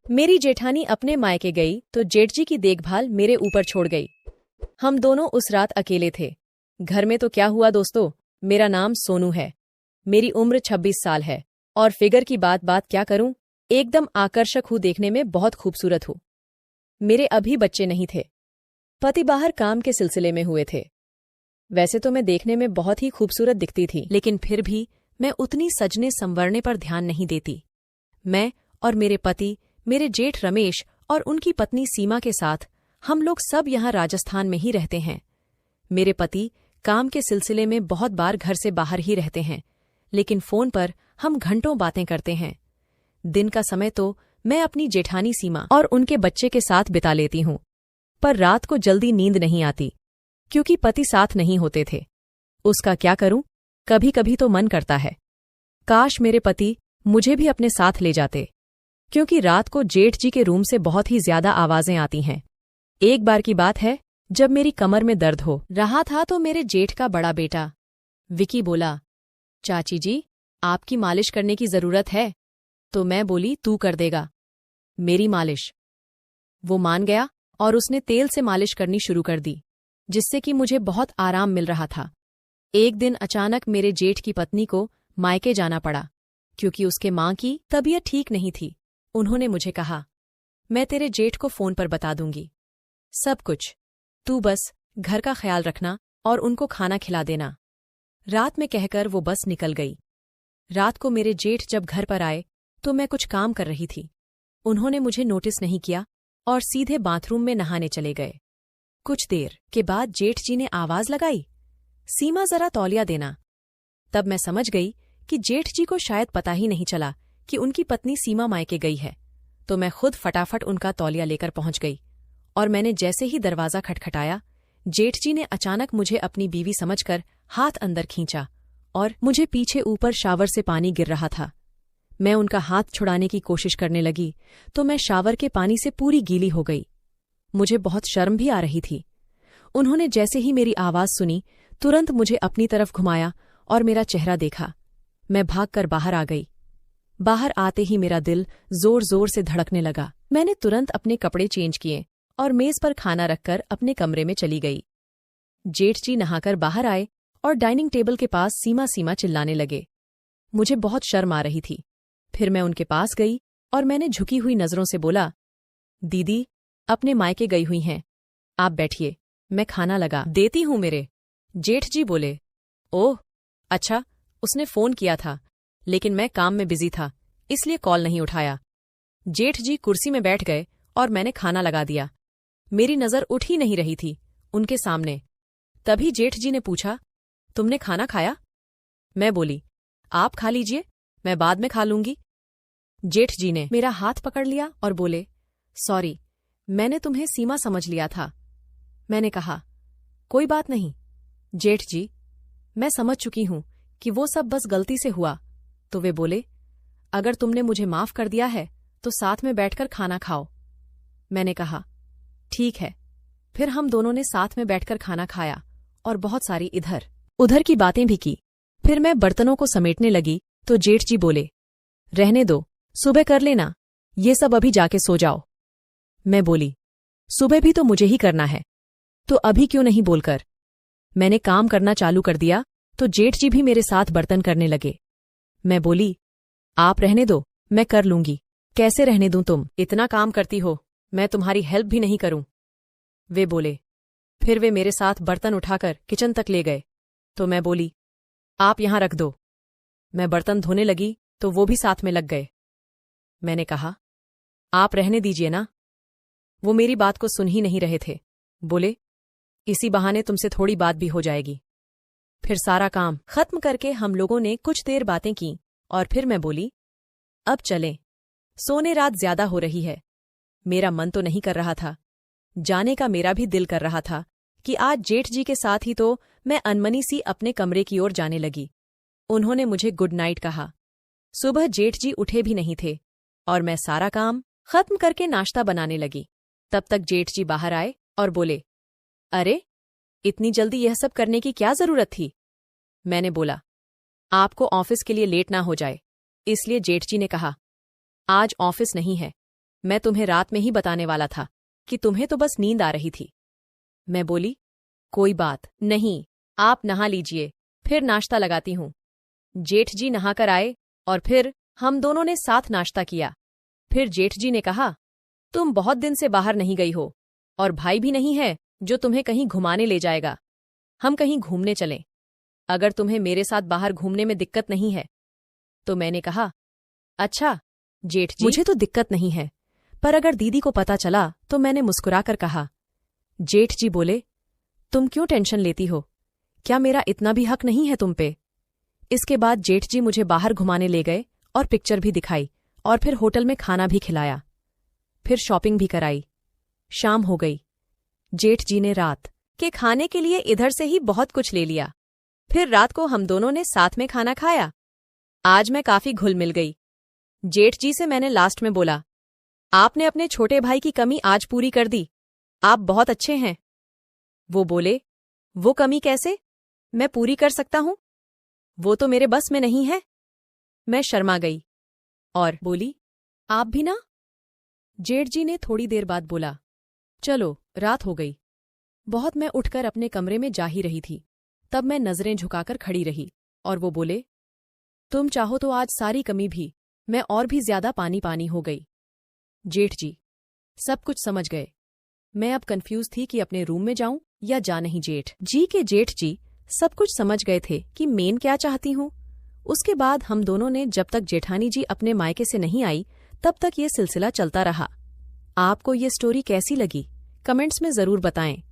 मेरी जेठानी अपने मायके गई तो जेठ जी की देखभाल मेरे ऊपर छोड़ गई। हम दोनों उस रात अकेले थे। घर में तो क्या हुआ दोस्तों, मेरा नाम सोनू है। मेरी उम्र 26 साल है और फिगर की बात क्या करूं, एकदम आकर्षक हूं, देखने में बहुत खूबसूरत हूं। मेरे अभी बच्चे नहीं थे। पति बाहर काम के सिलसिले में हुए थे। वैसे तो मैं देखने में बहुत ही खूबसूरत दिखती थी, लेकिन फिर भी मैं उतनी सजने संवरने पर ध्यान नहीं देती। मैं और मेरे पति, मेरे जेठ रमेश और उनकी पत्नी सीमा के साथ हम लोग सब यहाँ राजस्थान में ही रहते हैं। मेरे पति काम के सिलसिले में बहुत बार घर से बाहर ही रहते हैं, लेकिन फोन पर हम घंटों बातें करते हैं। दिन का समय तो मैं अपनी जेठानी सीमा और उनके बच्चे के साथ बिता लेती हूँ, पर रात को जल्दी नींद नहीं आती क्योंकि पति साथ नहीं होते थे। उसका क्या करूं, कभी कभी तो मन करता है काश मेरे पति मुझे भी अपने साथ ले जाते, क्योंकि रात को जेठ जी के रूम से बहुत ही ज्यादा आवाजें आती हैं। एक बार की बात है, जब मेरी कमर में दर्द हो रहा था तो मेरे जेठ का बड़ा बेटा विकी बोला, चाची जी आपकी मालिश करने की जरूरत है। तो मैं बोली, तू कर देगा मेरी मालिश। वो मान गया और उसने तेल से मालिश करनी शुरू कर दी, जिससे कि मुझे बहुत आराम मिल रहा था। एक दिन अचानक मेरे जेठ की पत्नी को मायके जाना पड़ा क्योंकि उसके मां की तबीयत ठीक नहीं थी। उन्होंने मुझे कहा, मैं तेरे जेठ को फोन पर बता दूंगी सब कुछ, तू बस घर का ख्याल रखना और उनको खाना खिला देना। रात में कहकर वो बस निकल गई। रात को मेरे जेठ जब घर पर आए तो मैं कुछ काम कर रही थी। उन्होंने मुझे नोटिस नहीं किया और सीधे बाथरूम में नहाने चले गए। कुछ देर के बाद जेठ जी ने आवाज लगाई, सीमा जरा तौलिया देना। तब मैं समझ गई कि जेठ जी को शायद पता ही नहीं चला कि उनकी पत्नी सीमा मायके गई है। तो मैं खुद फटाफट उनका तौलिया लेकर पहुंच गई और मैंने जैसे ही दरवाजा खटखटाया, जेठ जी ने अचानक मुझे अपनी बीवी समझकर हाथ अंदर खींचा और मुझे पीछे ऊपर शावर से पानी गिर रहा था। मैं उनका हाथ छुड़ाने की कोशिश करने लगी तो मैं शावर के पानी से पूरी गीली हो गई। मुझे बहुत शर्म भी आ रही थी। उन्होंने जैसे ही मेरी आवाज सुनी तुरंत मुझे अपनी तरफ घुमाया और मेरा चेहरा देखा। मैं भागकर बाहर आ गई। बाहर आते ही मेरा दिल जोर जोर से धड़कने लगा। मैंने तुरंत अपने कपड़े चेंज किए और मेज पर खाना रखकर अपने कमरे में चली गई। जेठ जी नहाकर बाहर आए और डाइनिंग टेबल के पास सीमा सीमा चिल्लाने लगे। मुझे बहुत शर्म आ रही थी। फिर मैं उनके पास गई और मैंने झुकी हुई नजरों से बोला, दीदी अपने मायके गई हुई हैं, आप बैठिए, मैं खाना लगा देती हूँ मेरे। जेठ जी बोले, ओह अच्छा, उसने फोन किया था लेकिन मैं काम में बिजी था इसलिए कॉल नहीं उठाया। जेठ जी कुर्सी में बैठ गए और मैंने खाना लगा दिया। मेरी नजर उठ ही नहीं रही थी उनके सामने। तभी जेठ जी ने पूछा, तुमने खाना खाया? मैं बोली, आप खा लीजिए, मैं बाद में खा लूंगी। जेठ जी ने मेरा हाथ पकड़ लिया और बोले, सॉरी, मैंने तुम्हें सीमा समझ लिया था। मैंने कहा, कोई बात नहीं जेठ जी, मैं समझ चुकी हूं कि वो सब बस गलती से हुआ। तो वे बोले, अगर तुमने मुझे माफ कर दिया है तो साथ में बैठकर खाना खाओ। मैंने कहा, ठीक है। फिर हम दोनों ने साथ में बैठकर खाना खाया और बहुत सारी इधर उधर की बातें भी की। फिर मैं बर्तनों को समेटने लगी तो जेठ जी बोले, रहने दो, सुबह कर लेना, ये सब अभी जाके सो जाओ। मैं बोली, सुबह भी तो मुझे ही करना है, तो अभी क्यों नहीं बोलकर। मैंने काम करना चालू कर दिया तो जेठ जी भी मेरे साथ बर्तन करने लगे। मैं बोली, आप रहने दो, मैं कर लूंगी। कैसे रहने दूं, तुम इतना काम करती हो, मैं तुम्हारी हेल्प भी नहीं करूं। वे बोले। फिर वे मेरे साथ बर्तन उठाकर किचन तक ले गए तो मैं बोली, आप यहां रख दो। मैं बर्तन धोने लगी तो वो भी साथ में लग गए। मैंने कहा, आप रहने दीजिए ना। वो मेरी बात को सुन ही नहीं रहे थे। बोले, इसी बहाने तुमसे थोड़ी बात भी हो जाएगी। फिर सारा काम खत्म करके हम लोगों ने कुछ देर बातें की और फिर मैं बोली, अब चलें, सोने, रात ज्यादा हो रही है। मेरा मन तो नहीं कर रहा था, जाने का मेरा भी दिल कर रहा था कि आज जेठ जी के साथ ही तो मैं अनमनी सी अपने कमरे की ओर जाने लगी। उन्होंने मुझे गुड नाइट कहा। सुबह जेठ जी उठे भी नहीं थे और मैं सारा काम खत्म करके नाश्ता बनाने लगी। तब तक जेठ जी बाहर आए और बोले, अरे इतनी जल्दी यह सब करने की क्या जरूरत थी? मैंने बोला, आपको ऑफिस के लिए लेट ना हो जाए, इसलिए। जेठ जी ने कहा, आज ऑफिस नहीं है, मैं तुम्हें रात में ही बताने वाला था कि तुम्हें तो बस नींद आ रही थी। मैं बोली, कोई बात नहीं, आप नहा लीजिए, फिर नाश्ता लगाती हूँ। जेठ जी नहाकर आए और फिर हम दोनों ने साथ नाश्ता किया। फिर जेठ जी ने कहा, तुम बहुत दिन से बाहर नहीं गई हो और भाई भी नहीं है जो तुम्हें कहीं घुमाने ले जाएगा। हम कहीं घूमने चलें, अगर तुम्हें मेरे साथ बाहर घूमने में दिक्कत नहीं है। तो मैंने कहा, अच्छा जेठ जी, मुझे तो दिक्कत नहीं है, पर अगर दीदी को पता चला तो मैंने मुस्कुराकर कहा। जेठ जी बोले, तुम क्यों टेंशन लेती हो, क्या मेरा इतना भी हक नहीं है तुम पे? इसके बाद जेठ जी मुझे बाहर घुमाने ले गए और पिक्चर भी दिखाई और फिर होटल में खाना भी खिलाया, फिर शॉपिंग भी कराई। शाम हो गई। जेठ जी ने रात के खाने के लिए इधर से ही बहुत कुछ ले लिया। फिर रात को हम दोनों ने साथ में खाना खाया। आज मैं काफी घुल मिल गई। जेठ जी से मैंने लास्ट में बोला, आपने अपने छोटे भाई की कमी आज पूरी कर दी, आप बहुत अच्छे हैं। वो बोले, वो कमी कैसे मैं पूरी कर सकता हूं, वो तो मेरे बस में नहीं है। मैं शर्मा गई और बोली, आप भी ना? जेठ जी ने थोड़ी देर बाद बोला, चलो रात हो गई बहुत। मैं उठकर अपने कमरे में जा ही रही थी, तब मैं नजरें झुकाकर खड़ी रही और वो बोले, तुम चाहो तो आज सारी कमी भी मैं और भी ज्यादा पानी पानी हो गई। जेठ जी सब कुछ समझ गए। मैं अब कंफ्यूज थी कि अपने रूम में जाऊं या जा नहीं। जेठ जी सब कुछ समझ गए थे कि मेन क्या चाहती हूं। उसके बाद हम दोनों ने जब तक जेठानी जी अपने मायके से नहीं आई तब तक ये सिलसिला चलता रहा। आपको ये स्टोरी कैसी लगी कमेंट्स में जरूर बताएं।